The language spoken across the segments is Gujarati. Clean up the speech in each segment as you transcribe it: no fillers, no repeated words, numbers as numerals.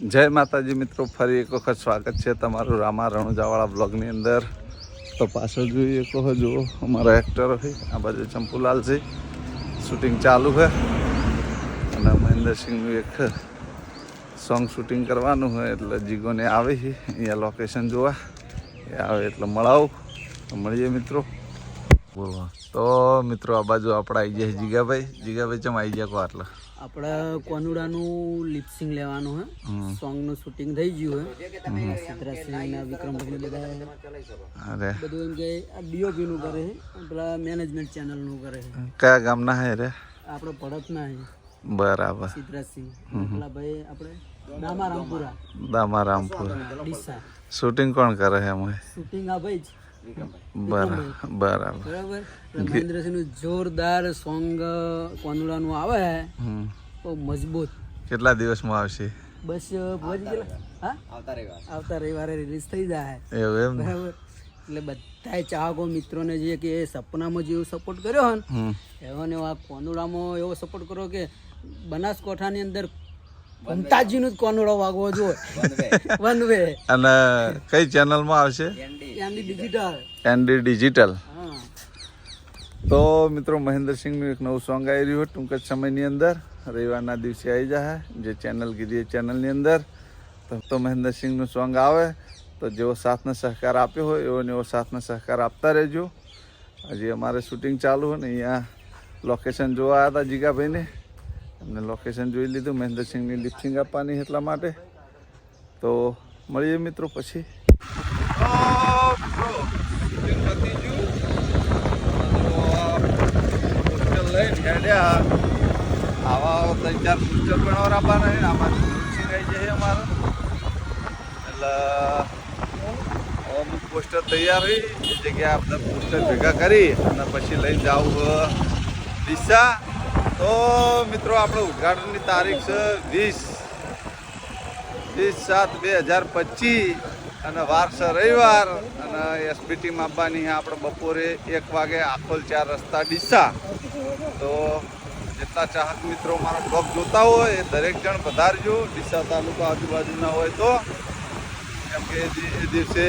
જય માતાજી મિત્રો, ફરી એક વખત સ્વાગત છે તમારું રામા રણુજાવાળા બ્લોગની અંદર. તો પાછળ જોઈએ કહો જુઓ અમારા એક્ટરો છે, આ બાજુ ચંપુલાલ છે, શૂટિંગ ચાલુ છે. અને મહેન્દ્રસિંહનું એક સોંગ શૂટિંગ કરવાનું હોય એટલે જીગોને આવે છે અહીંયા લોકેશન જોવા. એ આવે એટલે મળાવું તો મળીએ મિત્રો. બોલો તો મિત્રો, આ બાજુ આપણે આવી જાય જીગાભાઈ. જીગાભાઈ ચમ આવી ગયા કો આટલા? આપણે કોનુડાનું લિપસિંગ લેવાનું હે, સોંગનું શૂટિંગ થઈ ગયું હે. સિદ્ધરાજસિંહ ને વિક્રમભાઈ બધા અરે બધું એમ કે આ ડીઓપી નું કરે છે, પેલા મેનેજમેન્ટ ચેનલ નું કરે છે. કયા ગામના હે રે? આપણે ભડતના છે બરાબર. સિદ્ધરાજસિંહ પેલા ભાઈ આપણે દામારામપુરા દામારામપુર. ડીસા શૂટિંગ કોણ કરે છે એમાં? શૂટિંગ આ ભાઈ જ બરાબર. બરાબર. મહેન્દ્રસિંહ નું જોરદાર સોંગ કોનુડાનું આવે હે, બહુ મજબૂત. કેટલા દિવસમાં આવશે? બસ પહોંચી ગયેલા. હા, આવતા રવિવારે રિલીઝ થઈ જાય. એવું એમ? બરાબર. એટલે બધા ચાહકો મિત્રોને જે કે સપનામાં જેવો સપોર્ટ કર્યો હોય ને એવો આ કોનુડામાં એવો સપોર્ટ કરો કે બનાસકાંઠાની અંદર ભમતાજીનું જ કોનુડો વાગવો જોઈએ. One way. અને કઈ ચેનલમાં આવશે? Andy digital. ND digital. હા. તો મિત્રો, મહેન્દ્રસિંહનું એક નવું સોંગ આવી રહ્યું ટૂંક જ સમયની અંદર, રવિવારના દિવસે આવી જાય. જે ચેનલ કીધી એ ચેનલની અંદર તો મહેન્દ્રસિંહનું સોંગ આવે તો જેવો સાથને સહકાર આપ્યો હોય એવો ને એવો સાથને સહકાર આપતા રહેજો. હજી અમારે શૂટિંગ ચાલુ હોય ને અહીંયા લોકેશન જોવા આવ્યા હતા જીગાભાઈને. અમને લોકેશન જોઈ લીધું, મહેન્દ્રસિંહની લિપસિંગ આપવાની એટલા માટે. તો મળીએ મિત્રો પછી. આવા 3-4 પોસ્ટર બનાવવા આપવાના. આમાં લિપસિંગ આવી જાય અમારે એટલે અમુક પોસ્ટર તૈયાર હોય એ જગ્યાએ આપણે પોસ્ટર ભેગા કરી અને પછી લઈને જવું ડીસા. તો મિત્રો, આપણે ઉદ્ઘાટનની તારીખ છે 20/7/2025 અને વાર છે રવિવાર. અને એસપીટીમાં આપવાની આપણે બપોરે 1 વાગે આખોલ 4 રસ્તા ડીસા. તો જેટલા ચાહક મિત્રો મારો બ્લોગ જોતા હોય એ દરેક જણ પધારજો. ડીસા તાલુકા આજુબાજુના હોય તો, કેમ કે એ દિવસે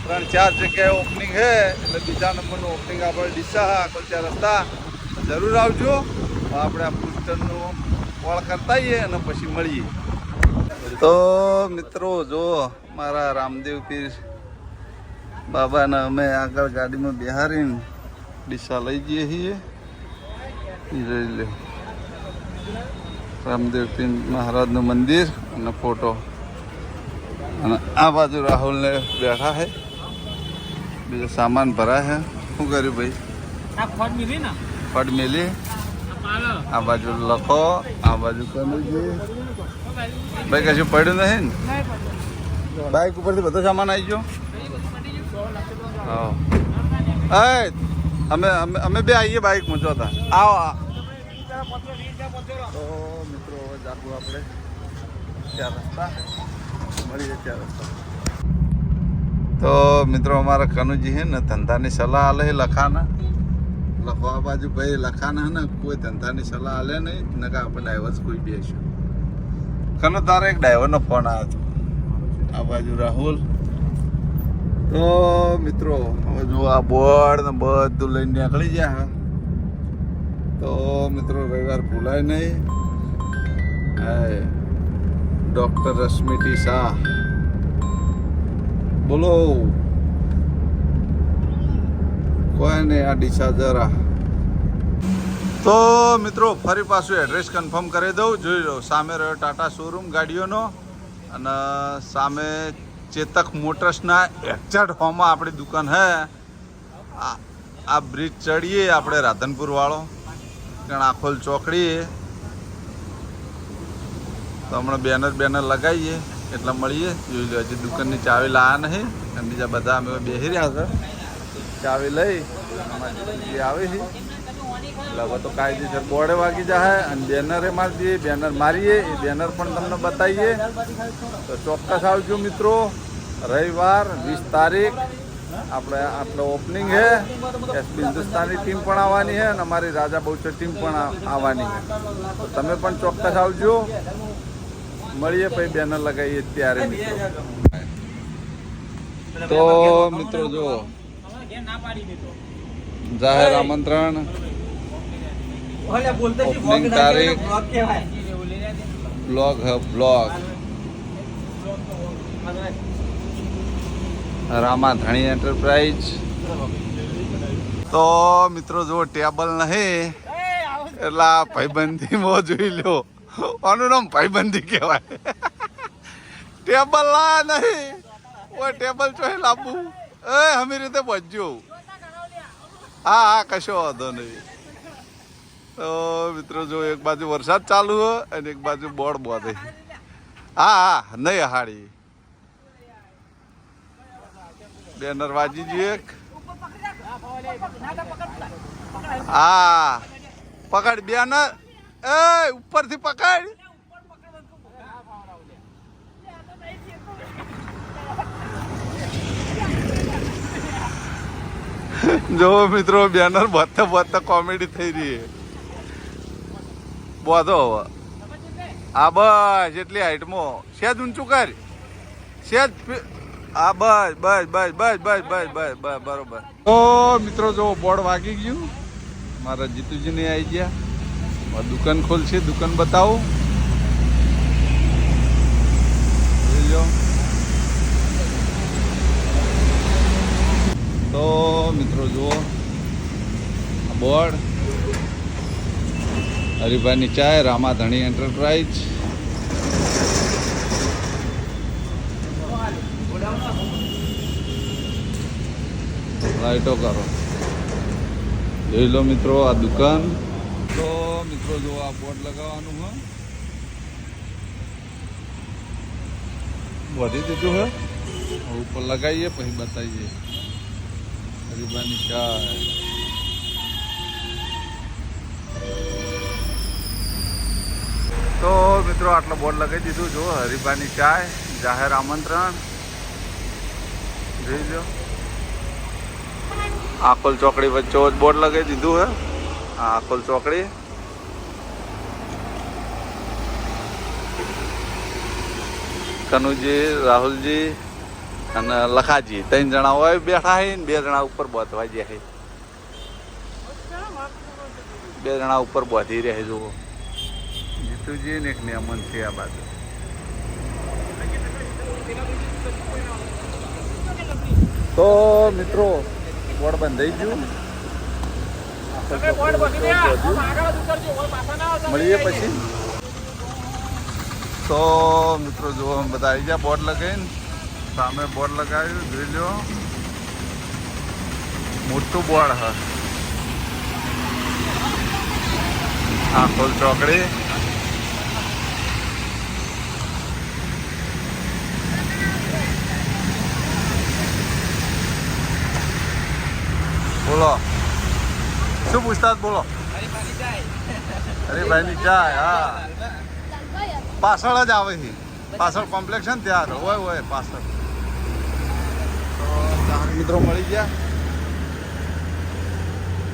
3-4 જગ્યાએ ઓપનિંગ છે એટલે બીજા નંબરનું ઓપનિંગ આપણે ડીસા આખોલ 4 રસ્તા. જરૂર આવજો. આપણે આ પોસ્ટરનું કોળ કરતા આવીએ અને પછી મળીએ. તો મિત્રો જો, મારા રામદેવ પીર બાબાને અમે આગળ ગાડીમાં બેહારીને ડીસા લઈ જઈએ છીએ. જોઈ લે, રામદેવ પીર મહારાજનું મંદિર અને ફોટો. અને આ બાજુ રાહુલને બેઠા છે, બીજો સામાન ભરાય છે. શું કર્યું ભાઈ? ફડ મેલી. આ બાજુ લખો, આ બાજુ કનુજી. ભાઈ કશું પડ્યું નથી ને? બાઇક ઉપરથી બધો સામાન આવી ગયો. હા, અમે બે આવીએ બાઇકમાં જોતા. આવો. તો મિત્રો, હવે જાગવું આપણે 4 રસ્તા. મળીએ 4 રસ્તા. તો મિત્રો, અમારા કનુજી છે ને ધંધાની સલાહ આલે છે લખાના. લખો આ બાજુ ભાઈ લખાના હે ને કોઈ ધંધાની સલાહ આલે નહીં, નકા આપણે ડાયવર્સ કોઈ બેસ્યું. કનો તારે એક ડ્રાઈવરનો ફોન આવ્યો હતો. આ બાજુ રાહુલ. તો મિત્રો, હવે જો આ બોર્ડ ને બધું લઈને નીકળી ગયા. તો મિત્રો, રવિવાર ભૂલાય નહીં. હા, ડૉક્ટર રશ્મિ શાહ બોલો. કોઈ નહીં, આ ડીસા જરા. તો મિત્રો, ફરી પાછું એડ્રેસ કન્ફર્મ કરી દઉં. જોઈ લો, સામે રહ્યો ટાટા શોરૂમ ગાડીઓનો અને સામે ચેતક મોટર્સના એક્ઝેક્ટ હોમાં આપણી દુકાન હે. આ બ્રિજ ચડીએ આપણે રાધનપુર વાળો, ત્યાં આખોલ ચોકડી. તો હમણાં બેનર લગાવીએ એટલે મળીએ. જોઈ લો, હજી દુકાનની ચાવી લાયા નહીં અને બીજા બધા અમે બેસી રહ્યા છે. ચાવી લઈ આવે છે એટલે હવે તો કાયદેસર બોર્ડે વાગી જાય અને બેનરે મારી દઈએ. બેનર મારીએ, એ બેનર પણ તમને બતાવીએ. તો ચોક્કસ આવજો મિત્રો. રવિવાર 20 તારીખ આપણે આટલો ઓપનિંગ છે. એસપી હિન્દુસ્તાની ટીમ પણ આવવાની છે અને અમારી રાજા બહુચર ટીમ પણ આવવાની છે. તો તમે પણ ચોક્કસ આવજો. મળીએ પછી બેનર લગાવીએ ત્યારે મિત્રો. તો મિત્રો જો જાહેર આમંત્રણ, ઓપનિંગ તારીખ, બ્લોગ બ્લોગ રામા ધણી એન્ટરપ્રાઇઝ. તો મિત્રો જો ટેબલ નહીં એટલે આ ભાઈબંધીમાં જોઈ લો, આનું નામ ભાઈબંધી કહેવાય. ટેબલ લા નહીં, ઓય ટેબલ ચોહે લાવવું એ હમી રીતે બચજો. હા હા કશો વાંધો નહીં. તો મિત્રો જો એક બાજુ વરસાદ ચાલુ હોય અને એક બાજુ બોર્ડ બોધે. હા હા નહીં હાડી બેનર વાજી જોઈએ. હા પકડ બેનર, એ ઉપરથી પકડ. જો મિત્રો બેનર બોધતા બોધતા કોમેડી થઈ રહી છે. બોધો હવે આ બસ એટલી હાઈટમાં સેજ ઊંચું કર, સેજ. હા બસ બસ બસ બસ બસ બસ બસ બસ બરોબર. તો મિત્રો જો બોર્ડ વાગી ગયું, મારા જીતુજીને આવી ગયા. દુકાન ખોલશે, દુકાન બતાવું. જોઈ તો મિત્રો જુઓ બોર્ડ, હરિભાઈની ચાય, રામા ધણી એન્ટરપ્રાઇઝ. લાઈટો કરો, જોઈ લો મિત્રો આ દુકાન. તો મિત્રો જો આ બોર્ડ લગાવવાનું હોય, વધી દીધું હે, ઉપર લગાવીએ પછી બતાવીએ. હરિભાઈની ચાય. તો મિત્રો આટલો બોર્ડ લગાવી દીધું. જો હરિભાઈની ચાય, જાહેર આમંત્રણ. જોઈ લો આકોલ ચોકડી વચ્ચે બોર્ડ લગાવી દીધું હે. આ આકોલ ચોકડી. કનુજી, રાહુલજી અને લખાજી 3 જણા હોય બેઠા છે ને 2 જણા ઉપર બોધવા ગયા છે. 2 જણા ઉપર બોધી રહે. જુઓ જીતુજી ને એક નિયમન છે આ બાજુ. તો મિત્રો બોર્ડ બંધાઈ ગયું, મળીએ પછી. તો મિત્રો જો બધા આવી ગયા બોર્ડ લગાવીને. સામે બોર્ડ લગાવ્યું, જોઈ લો મોટું બોર્ડ હ. આકોલ ચોકડી. બોલો શું પૂછતા બોલો. હરિભાઈની ચાય. હા પાછળ જ આવે છે, પાછળ કોમ્પ્લેક્સ છે ને ત્યાં હોય હોય પાછળ. તો મિત્રો મળી ગયા.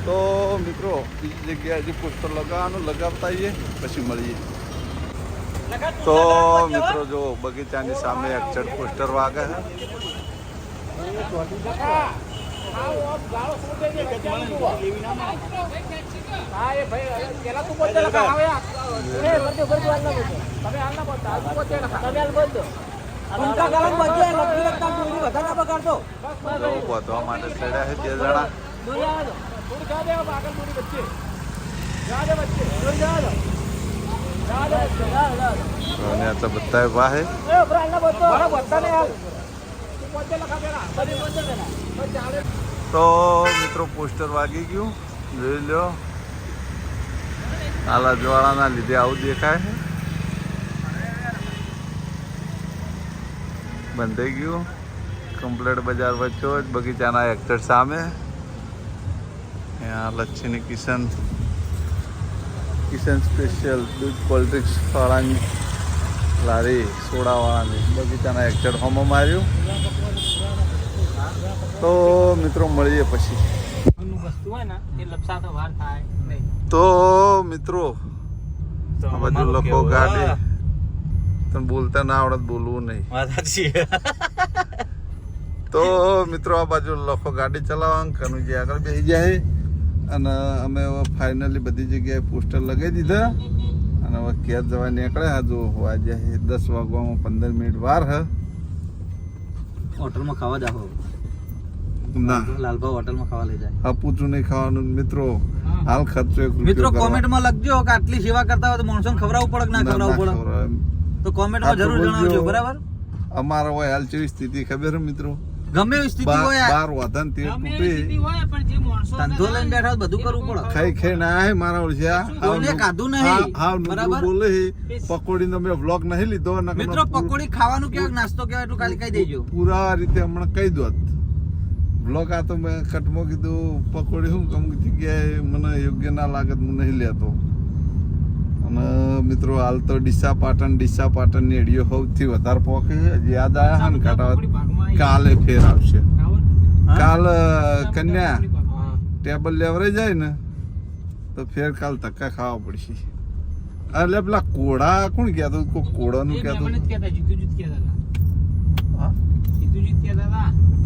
તો મિત્રો બીજી જગ્યાએ હજી પોસ્ટર લગાવવાનું, લગાવતા આવીએ પછી મળીએ. તો મિત્રો જો બગીચાની સામે એક્ચર પોસ્ટર વાગે છે. બોધવા માટે ચડ્યા છે 2 જણા. બધા વાહે. તો મિત્રો પોસ્ટર વાગી ગયું, જોઈ લો. આલા જ્વાળાના લીધે આવું દેખાય છે. બંધાઈ ગયું કમ્પ્લેટ બજાર વચ્ચે જ બગીચાના એક્ટર સામે. यहाँ લચ્છીની કિશન સ્પેશિયલ દૂધ કોલ્ડ્રિંક્સ વાળાની લારી, સોડાવાળાની બગીચાના એક્ટર હોમો માર્યું. તો મિત્રો મળીએ પછી. તો મિત્રો આ બાજુ લખો ગાડી. તને બોલતા ના આવડત બોલવું નહીં. તો મિત્રો આ બાજુ લખો ગાડી ચલાવવા કનુજી આગળ બેસી જાય અને અમે હવે ફાઇનલી બધી જગ્યાએ પોસ્ટર લગાવી દીધા અને હવે ઘેર જવા નીકળ્યા. હજુ વાગે 10 વાગવામાં 15 મિનિટ વાર હે. હોટલમાં ખાવા જાવ ના લાલભાઈ હોટલમાં ખાવા લઈ જાય. પૂછું નહીં ખાવાનું મિત્રો. હાલ ખર્ચો 1 રૂપિયો મિત્રો કોમેન્ટમાં લખજો કે આટલી સેવા કરતા હોય તો માણસોને ખવડાવવું પડે કે ના ખવડાવવું પડે, તો કોમેન્ટમાં જરૂર જણાવજો. બરાબર. અમારા હોય હાલ કેવી સ્થિતિ ખબર હે મિત્રો? ગમે એવી સ્થિતિ હોય, બાર વાધન તે તૂટે, ધંધો લઈને બેઠા બધું કરવું પડે. ખાઈ ના હે મારા ઓળખ્યા કોઈને કાધું નહીં. બરાબર બોલે પકોડી નો મેં વ્લોગ નહીં લીધો. મિત્રો પકોડી ખાવાનું કેવાય નાસ્તો કેવાય એટલું ખાલી કહી દેજો. પૂરા રીતે હમણાં કહી દો વ્લોગ. આ તો મેં કટમાં કીધું પકોડી શું અમુક જગ્યાએ મને યોગ્ય ના લાગે હું નહીં લેતો. અને મિત્રો હાલ તો ડીસા પાટણ ની એડીઓ સૌથી વધારે પોકે. યાદ આયા ને કાઢવા કાલે ફેર આવશે. કાલ કન્યા ટેબલ લેવરાઈ જાય ને તો ફેર કાલ ધક્કા ખાવા પડશે. એટલે પેલા કોડા કોણ કહેતો? કોઈ કોડાનું કહેતો.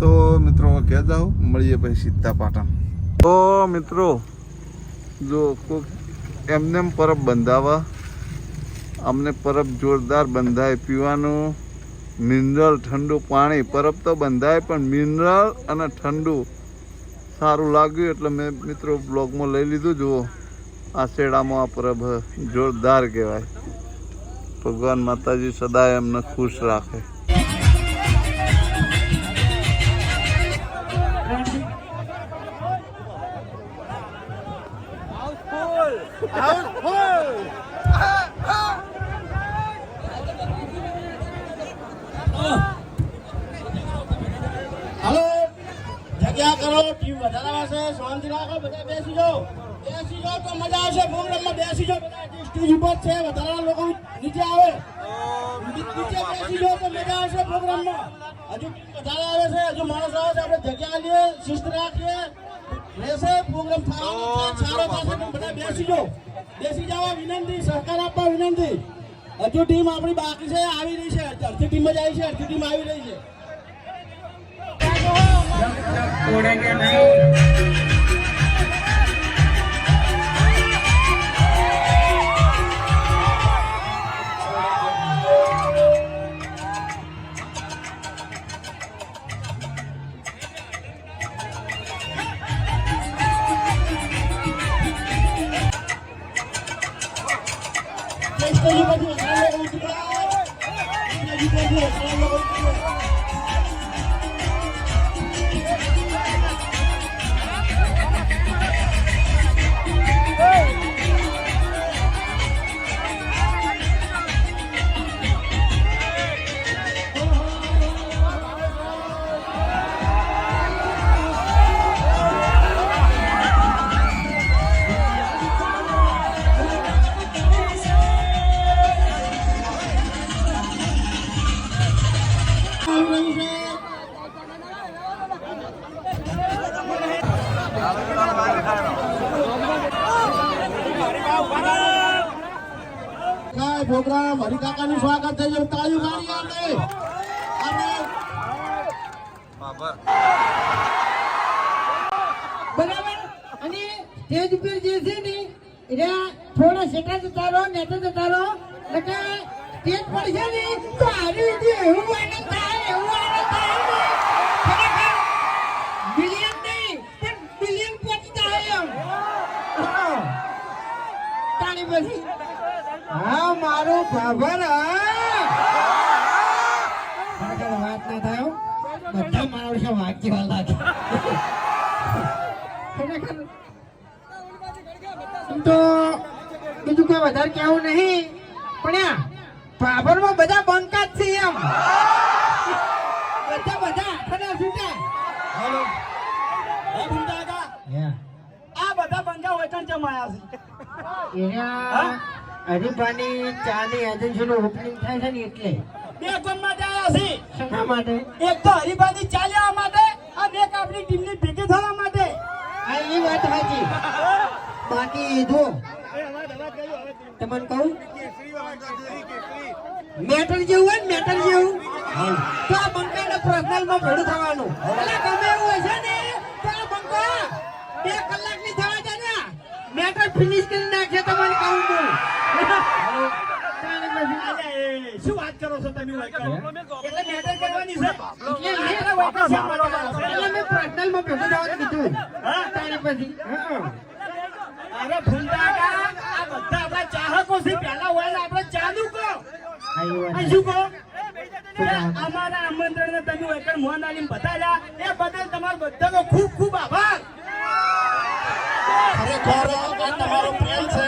તો મિત્રો કહે જાઓ મળીએ પછી સીધા પાટણ. તો મિત્રો જો કોક એમને પરબ બંધાવા, અમને પરબ જોરદાર બંધાય. પીવાનું મિનરલ ઠંડુ પાણી પરબ તો બંધાય પણ મિનરલ અને ઠંડુ સારું લાગ્યું એટલે મેં મિત્રો બ્લોગમાં લઈ લીધું. જુઓ આ શેડામાં આ પરબ જોરદાર કહેવાય. ભગવાન માતાજી સદાય એમને ખુશ રાખે. હાલો જગ્યા કરો, ટીમ વધારે આવશે, શાંતિ રાખો, બધા બેસી જાઓ તો મજા આવશે. પ્રોગ્રામમાં બેસી જાઓ બધા. સ્ટેજ ઉપર છે, વધારાના લોકો નીચે આવે, નીચે બેસી જાઓ તો મજા આવશે પ્રોગ્રામમાં. હજુ વધારે આવે છે, હજુ માણસ આવે છે, આપણે જગ્યા લઈએ, શિસ્ત રાખીએ, રહેશે પ્રોગ્રામ સારો થશે. બધા બેસી જાઓ વિનંતી, સહકાર આપવા વિનંતી. હજુ ટીમ આપણી બાકી છે, આવી રહી છે. અડધી ટીમ જ આવી છે, અડધી ટીમ આવી રહી છે. પ્રોગ્રામ હરિકાકાનું સ્વાગત થઈ ગયું. તાળીઓ મારી બરાબર. અને સ્ટેજ ઉપર જે છે ને એના થોડા સેટા જતા રહો, નેતા જતા રહો, એટલે સ્ટેજ પડશે ને તો આવી રીતે એવું આનંદ થાય. બિલિયન નહીં પણ બિલિયન પહોંચતા હોય એમ. તાળી પછી હા મારું ખબર વાત ના થાય. બધા માણસો વાંચી લાગે. તો બીજું કઈ વધારે કેવું નહીં, પણ પાભરમાં બધા બંકા જ છે એમ. બધા છૂટા. આ બધા બંગા વચન જમાયા છે. એના હરીફાની ચાની એજન્સીનું ઓપનિંગ થાય છે ને એટલે બે કોમ માટે આવ્યા છે. શેના માટે? એક તો હરીફાની ચા લેવા માટે અને એક આપણી ટીમની ભેગી થવા માટે. આ એ વાત સાચી. બાકી જો તમને કહું મેટર જેવું હોય ને મેટર જેવું તો આ બંકાને પર્સનલમાં ભેડું થવાનું એટલે ગમે એવું હશે ને તો આ બંકા 2 કલાકની થવા દે ને મેટર ફિનિશ કરી નાખે તમને કહું છું શું વાત કરો છો તમે એટલે મેટર કરવાની છે એટલે મેં પર્સનલમાં ભેગું થવાનું કીધું તારે પછી અરે ફૂંટાકા આ બધા આપણા ચાહકો છે પહેલા હોય ને આપણે ચાલુ કહો આ શું કહો અમારા આમંત્રણને તમે એકડ મોહન આલીને બતાવ્યા એ બદલ તમારો બધાનો ખૂબ ખૂબ આભાર ખરેખર તમારો પ્રેમ છે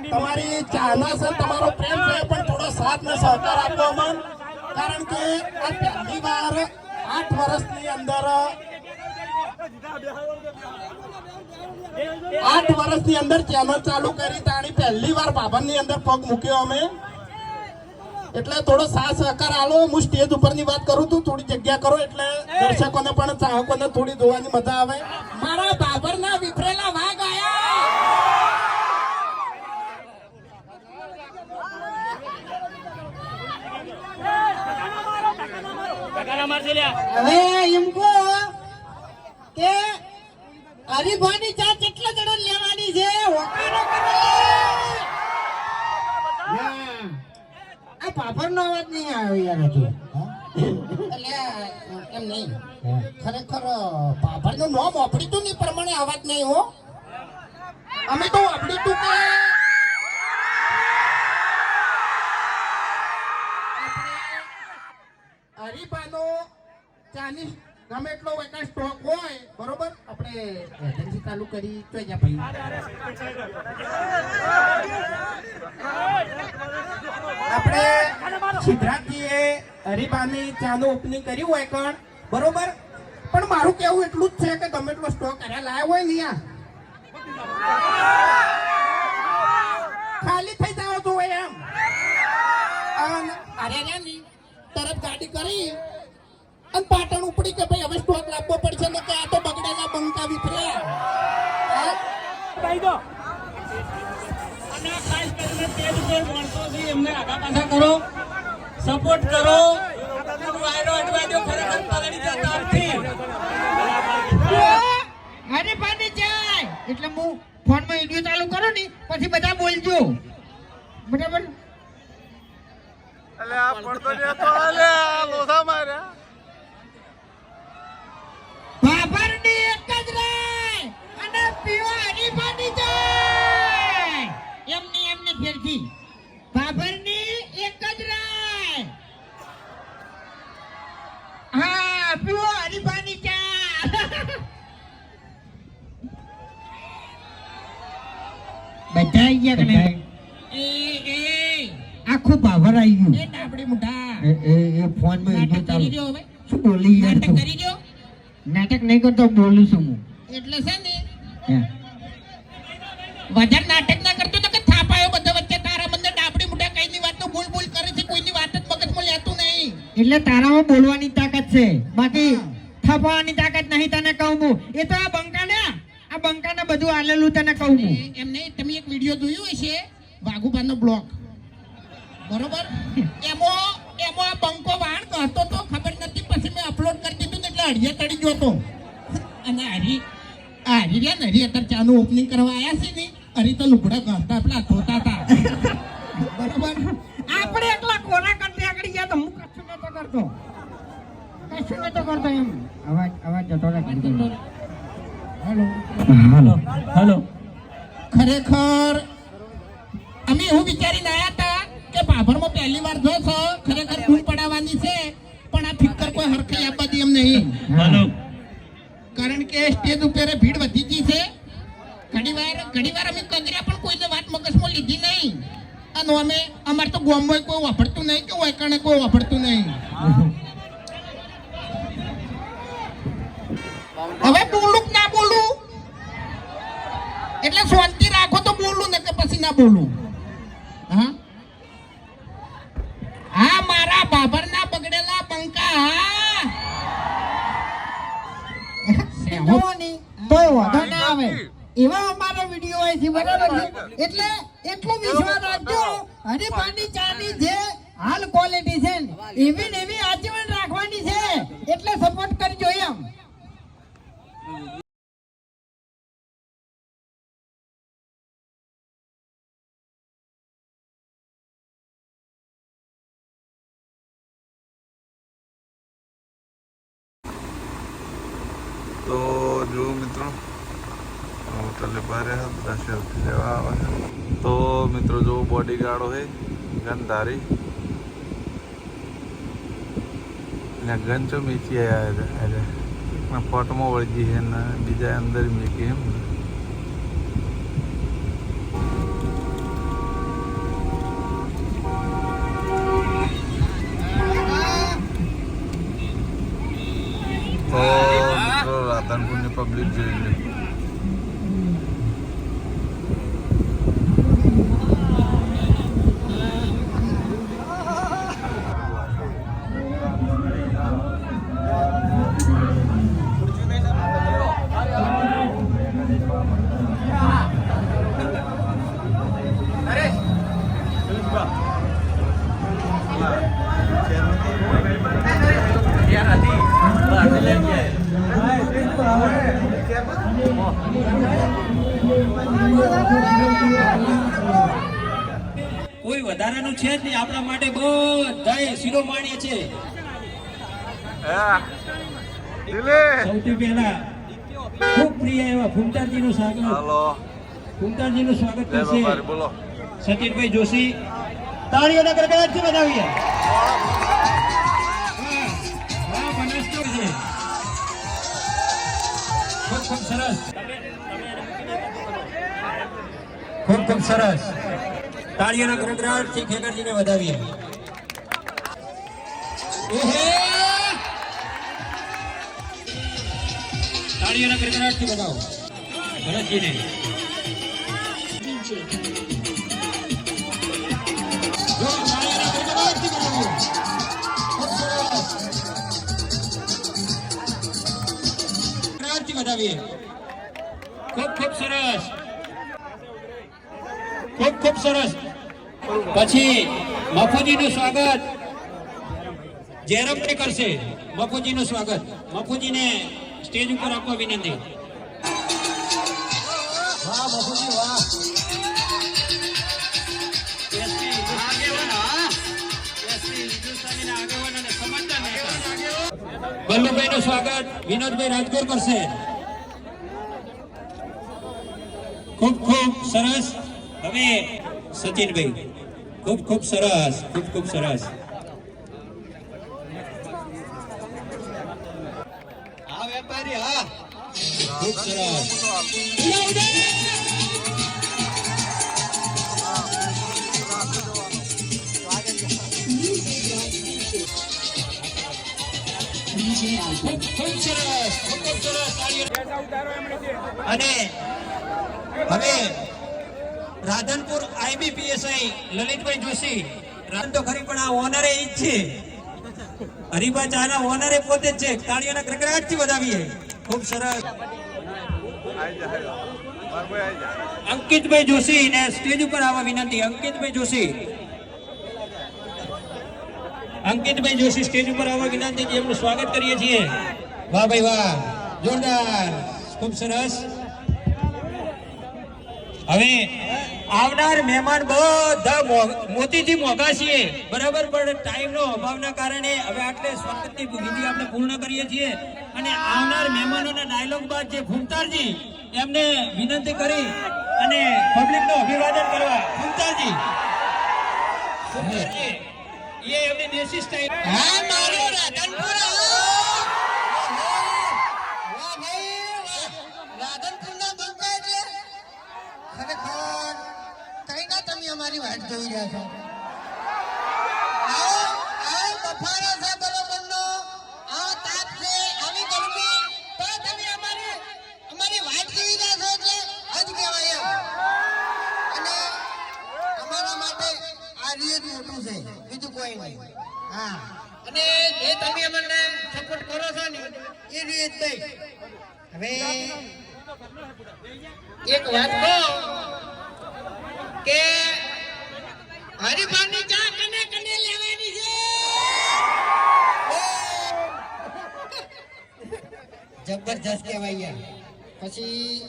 તમારી ચાહના છે તમારો પ્રેમ છે પણ થોડો સાથ ને સહકાર આપો અમન કારણ કે આ પહેલી વાર 8 વર્ષની અંદર 8 વર્ષની અંદર ચેનલ ચાલુ કરી તાણી પહેલી વાર બાબરની અંદર પગ મૂક્યો અમે એટલે થોડો સાથ સહકાર આલો હું સ્ટેજ ઉપરની વાત કરું છું થોડી જગ્યા કરો એટલે દર્શકોને પણ ચાહકોને થોડી જોવાની મજા આવે મારા બાબરના વિફરેલા વાઘ હવે એમ કહો કે હરીફાની ચા કેટલા જણા લેવાની છે હોકારો કરો આ પાપડનો અવાજ નહીં આવ્યો યાર હજુ એટલે એમ નહીં ખરેખર બાબરનું નામ વાપર્યું નહીં પ્રમાણે અવાજ નહીં હો અમે તો વાપર્યું તું કે હરીફાનો ચાની ગમે એટલો વેકાશ સ્ટોક હોય બરોબર આપણે એજન્સી ચાલુ કરી તો જા ભાઈ આપણે સિદ્ધાર્થજીએ હરીફાની ચાનું ઓપનિંગ કર્યું હોય કણ બરોબર પણ મારું કેવું એટલું જ છે કે ગમે એટલો સ્ટોક કર્યા લાવ્યો હોય ને ખાલી થઈ જાવ તો એમ અરે નહીં તરત ગાડી કરી અને પાટણ ઉપડી કે ભાઈ હવે સ્ટોક લાવવો પડશે ને કે આ તો બગડેલા બંકા વિફર્યા અને ખાસ કરીને તેજ ઉપર માણસો છે એમને આગા પાછા કરો સપોર્ટ કરો વાયરો અડવાડ્યો ખરેખર પલળી જતા નથી હરીફાની જાય એટલે હું ફોનમાં વિડિયો ચાલુ કરું ને પછી બધા બોલજો બરાબર અલે આ પડતો ને તો અલે આ લોસા માર્યા બાબરની એક જ રાય અને પીવા હરીફાની જાય એમની ફેરથી બાબરની એક જ રાય હા પીવા હરીફાની ચા બધા આવી ગયા કે નહીં આખું બાબર આવી ગયું એ ડાબડી મુઠા એ ફોનમાં વિડિયો ચાલુ કરી દો હવે શું બોલી યાર નાટક તું? કરી દો નાટક નહીં કરતો બોલું છું હું એટલે છે ને હે. વધારે નાટક ના કરતો તો કે થાપાયો બધા વચ્ચે તારા મને ડાબડી મુઠા કઈની વાતનો બોલ બોલ કરે છે કોઈની વાત જ મગજમાં લેતું નહીં એટલે તારામાં બોલવાની તાકાત છે બાકી થપાવાની તાકાત નહીં તને કહું હું એ તો આ બંકાને બધું આલેલું તને કહું હું એમ નહીં તમે એક વિડિયો જોયો હશે વાઘુબાનો બ્લોગ બરોબર એમાં આ બંકો વાણ કરતો તો ખબર નથી પછી મેં અપલોડ કરી દીધું ને એટલે હરિયા તડી ગયો તો અને હરી રહ્યા ને હરી અત્યારે ચાનું ઓપનિંગ કરવા આવ્યા છે ને હરી તો લુગડા કરતા પેલા ધોતા હતા બરોબર આપણે એકલા કોના કરતે આગળ ગયા તો હું કશું નતો કરતો એમ અવાજ જતો રહે હેલો ખરેખર અમે એવું વિચારીને આવ્યા હતા કે બાભરમાં પહેલી વાર જો છો ખરેખર ફૂલ પડાવવાની છે પણ આ ફિકર કોઈ હરખાઈ આપવા દે એમ નહીં કારણ કે સ્ટેજ ઉપર ભીડ વધી ગઈ છે ઘણીવાર અમે કગર્યા પણ કોઈને વાત મગજમાં લીધી નહીં અને અમે અમારે તો ગામમાં કોઈ વાપરતું નહીં કે વાયકાણે કોઈ વાપરતું નહીં હવે બોલું કે ના બોલું એટલે શાંતિ રાખો તો બોલું ને કે પછી ના બોલું હા મારા બાબરના બગડેલા બંકા તોય વાંધો ના આવે એવા અમારો વિડિયો હોય છે બરાબર છે એટલે એટલો વિશ્વાસ રાખજો હરીફાની ચાની જે હાલ એવી ને એવી આજીવન રાખવાની છે એટલે સપોર્ટ કરજો એમ. તો જો મિત્રો હોટલે બારે બધા સેલ્ફી લેવા આવે છે. તો મિત્રો જો બોડીગાર્ડો છે ગંધારી ગન ચો મીચી આવ્યા છે ફોટોમાં વળગી છે ને બીજા અંદર મીકી એમ ને. તો મિત્રો રાધનપુરની પબ્લિક જોઈ લે. કોઈ વધારાનું છે જ નહીં. આપણા માટે બધાય શિરોમાન્ય છે. સૌથી પહેલા ખૂબ પ્રિય એવા ફૂમતાજીનું સ્વાગત, ફૂમતાજીનું સ્વાગત કરશે બોલો સચિનભાઈ જોશી. તાળીઓના ગડગડાટથી વધાવીએ. ખૂબ ખૂબ સરસ, ખૂબ ખૂબ સરસ. તાળીઓના ગડગડાટથી ખેગરજીને વધાવીએ. તાળીઓના ગડગડાટથી વધાવો ભરતજીને. વધાવીએ. ખૂબ ખૂબ સરસ, ખૂબ ખૂબ સરસ. પછી મફુજીનું સ્વાગત જયરામભાઈ કરશે. મફુજીનું સ્વાગત, મફુજીને સ્ટેજ ઉપર આપવા વિનંતી. વાહ મફુજી વાહ. વલ્લભભાઈનું સ્વાગત વિનોદભાઈ રાજગોર કરશે. ખૂબ ખૂબ સરસ. હવે સચિનભાઈ ખૂબ ખૂબ સરસ, ખૂબ ખૂબ સરસ. હા વેપારી હા, ખૂબ સરસ. ખૂબ સરસ, ખૂબ સરસ. અને હવે રાધનપુર IBPSI લલિતભાઈ જોશી. રાધન તો ખરી પણ આ ઓનરે ઈ જ છે. હરિભા ચાના ઓનરે પોતે જ છે. તાળીઓના ગડગડાટથી વધાવીએ. ખૂબ સરસ. અંકિતભાઈ જોશી ને સ્ટેજ ઉપર આવવા વિનંતી. અંકિતભાઈ જોશી, અંકિતભાઈ જોશી સ્ટેજ ઉપર આવવા વિનંતી. એમનું સ્વાગત કરીએ છીએ. વાહ ભાઈ વાહ, જોરદાર, ખૂબ સરસ. હવે આવનાર મહેમાન બધા મોતીથી મોંઘા છીએ બરાબર, પણ ટાઈમનો અભાવના કારણે હવે આટલે સ્વાગતની વિધિ આપણે પૂર્ણ કરીએ છીએ. અને આવનાર મહેમાનોના ડાયલોગ બાદ જે ફૂમતારજી એમને વિનંતી કરી અને પબ્લિકનું અભિવાદન કરવા. ફૂમતારજી એ એમની દેશી સ્ટાઇલ. હા મારો રાધનપુર અમારી વાટ જોઈ રહ્યા છો. બફારો છે બરોબરનો, આ તાપ છે, આવી ગરમી, તો તમે અમારી વાટ જોઈ રહ્યા છો એટલે હજ કહેવાય એમ. અને અમારા માટે આ રીત મોટું છે, બીજું કોઈ નહીં. હા, અને જે તમે અમને સપોર્ટ કરો છો ને એ રીત નહીં. હવે એક વાત કહો કે હરિભાની ચા કને કને લેવાની છે. જબરજસ્ત કહેવાય યાર. પછી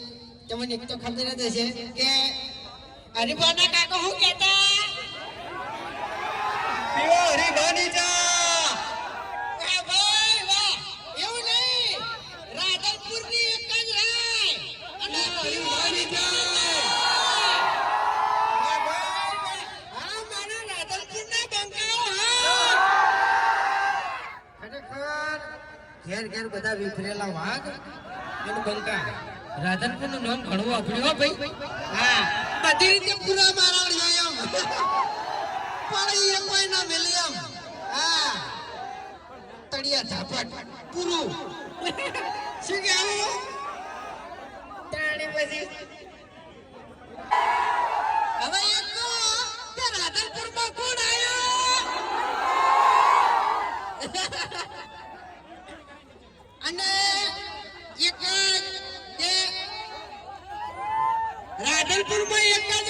તમને એક તો ખબર જ હશે કે હરિભાના કાકા શું કહેતા? પીવો હરીબાની ચા. વાહ ભાઈ વાહ. એવું નહીં, રાધનપુરની એક જ રાય અને હરિભાની ચા. વાહ ભાઈ વાહ. હા, મારા રાધનપુરના બંકાઓ. હા, ખરેખર ઘેર ઘેર બધા વિફરેલા વાઘ અને બંકા. રાધનપુરનું નામ ઘણું વાપર્યું હો ભાઈ. હા, બધી રીતે પૂરા મારા એમ પણ એ કોઈ ના મિલે એમ. હા, તળિયા ઝાપટ પૂરું. શું કહેવું? તાણી પછી હવે એક તો તે રાધનપુરમાં કોણ આવ્યો? અને એક જ તે રાધનપુરમાં એક જ